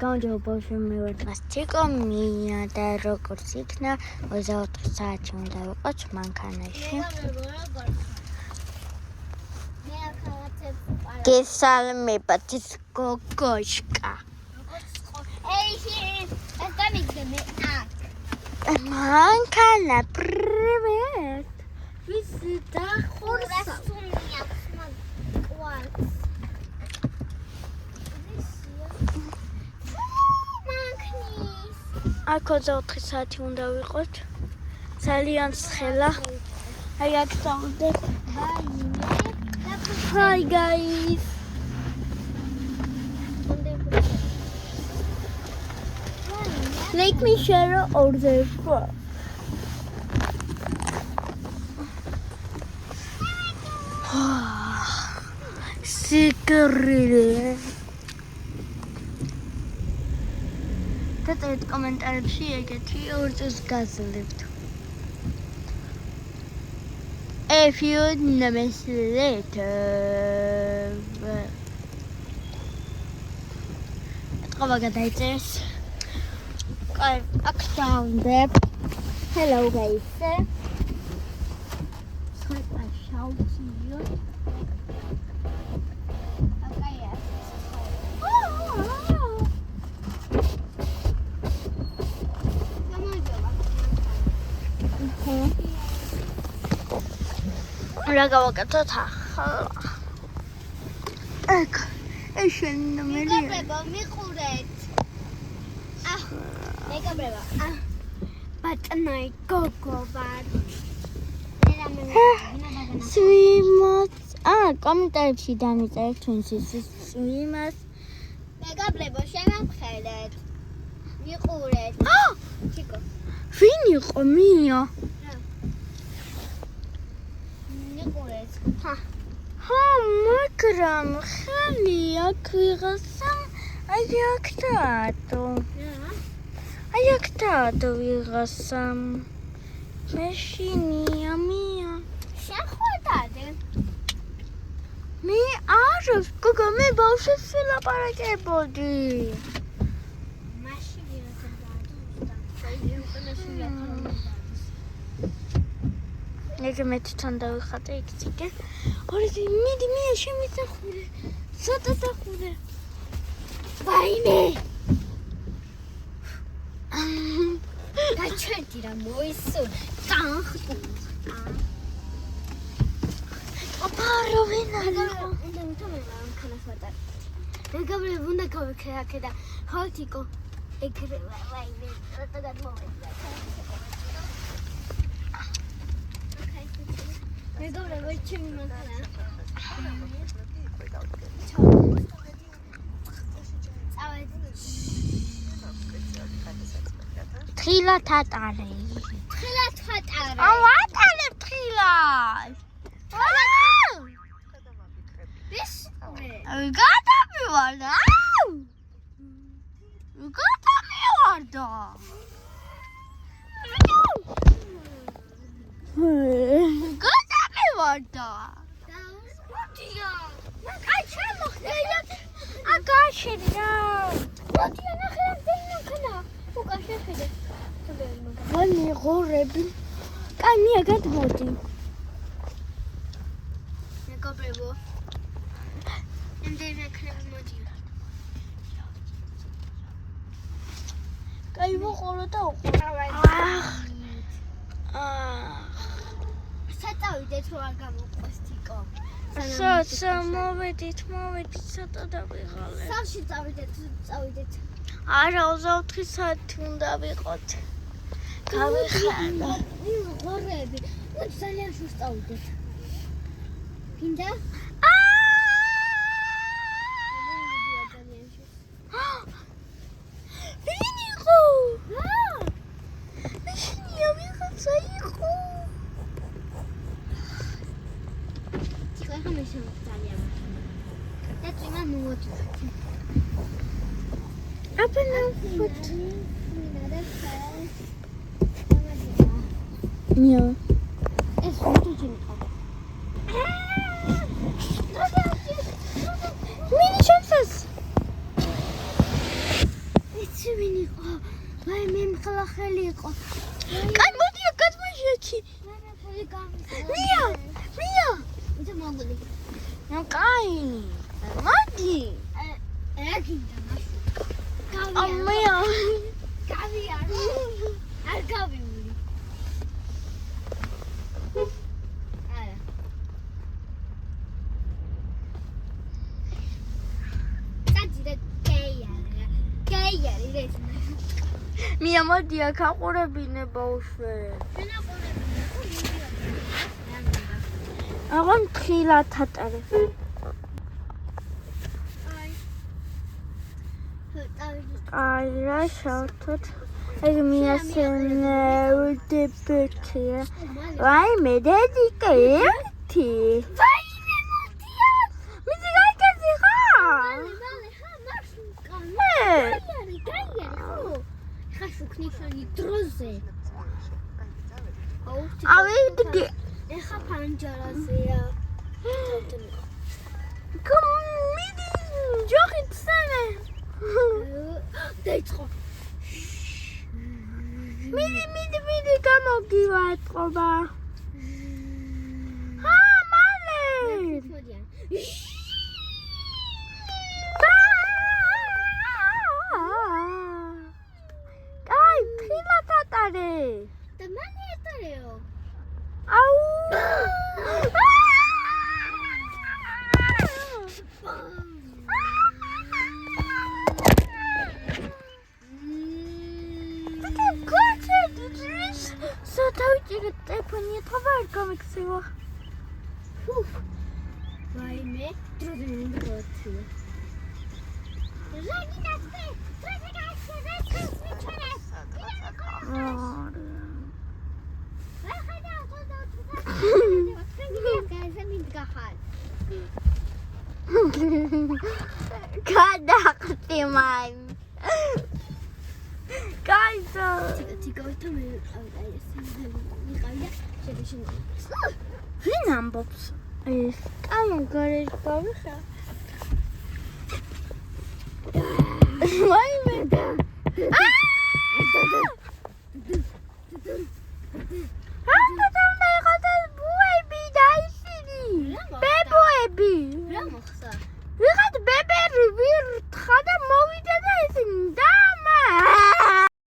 გამარჯობა მე ვარ ტიკო მია და როგორც იქნა 24 საათი უნდა ვიყოთ მანქანაში. გესალმებათ გოგოშკა. მანქანა привет. ვიზიტა ხორსა. აქ 24 საათი უნდა ვიყოთ. ძალიან ცხელა. აი აქ დავდეთ. Hi guys. Like me share or the Secret. That კომენტარებში ეგეთი ორწეს გაზლებთ. If you never later. Ეთყობა გადაიწერეს. Აი, აქ დავდებ. Hello guys. Სხვა შაუციო. რა გავაკეთოთ ახლა? ეს ნომერი. მეგობრებო, მიყურეთ. მეგობრებო, ბატონი გოგო ვარ. სვიმოთ. კომენტარებში დამიწერეთ თქვენს სვიმას. მეგობრებო, შემამხედეთ. მიყურეთ. ჩიკო. ვინ იყო მია? მაგრამ ხელი აქ ვიღასამ აი აქ დაადო. აი აქ დაადო ვიღასამ. მეშინია მია. შეხვედადე. მე არ გოგო მე ბავშვს ვილაპარაკებოდი. მაშინ ვიღასამ დაადო. ეგ მე თვითონ დავიხატე იქ ციკე. ორიდი მიდი მია შემისახურე. ცოტა სახურე. ვაიმე. გაჩვენდი რა მოისურვე. წახტო. ოპარო ვინაა? უნდა მანქანას ვატარ. მეგობრებო უნდა გავიქრა და ხალთიკო. ეგრე ვაიმე. ცოტა გადმოვედა. მეგობრებო ჩემი მანქანა. თრილად ატარე. თრილად ვატარე. ვატარე თრილად. ის გადამივარდა. გადამივარდა. გადამივარდა. მოდია. აი შემოხდა. აკაშერა. მოდია ნახე მანქანა. უკაშე ხედე. ვანი ღორები. კაი მია გადმოდი. მეგობრებო. იმდენი მანქანები მოდია. კაი მოყორო და უყორო. საწავიდეთ რო არ გამოყვეს თიკო. მოვედით ცოტა დავიღალე. სავში წავიდეთ. არა 24 საათი უნდა ვიყოთ. გავიხანა. ღორები. ძალიან შუს წავიდეთ. გინდა? ვინ იყო? მიშნია ვიღაცა იყო. ხამე შემოწალია. და წინა მოუწევ. აბანო ფოთ. მია. ეს ფოტო ჩინყა. მინი შევსას. იცი ვინ იყო? ვაი მე მხლახელი იყო. კაი მოდი გადმოიჭი. მია. იცი მოგული. კაი. მოდი. ეგინდა მასო. ამია. გავია. არ გავიმული. არა. საჭირე კეიარი ეს. მია მოდი აქ აყურებინე ბავშვე. შენ აყურებინე ხო მიდია. აღარ თხილად ატარე. აი რა შავთოთ. ეგ მიასენე უდებეთია. ვაი მე დედიკე ერთი. ვაი მე მოდია. მიდი გაიგე ხა. მალე ხა მაშინ კაი ხო. ხა შუქნიშანი დროზე. ავიდი. ეხა პანჯარაზეა. კომიდი ჯოხით სანე. დაიწყო. მიდი გამოგივატყობა. მალე. კაი, თხილად ატარე. და მალე ატარეო. აუ. დავიჭირე ტელეფონი ეთქობა არ გამიქცევა. ვაი მე დროზე მინდოთია. რაგინაცე, დროზე გაჩერე, გადახტი მან. გაიზო. თიკავით მე ვინ ამბობს? ეს კამგარეში გავიხა. ვაიმე. ბუები დაისინი. ბებოები. რა მოხდა? ვიღაც ბებერი ვირთხა და მოვიდა და ისინი და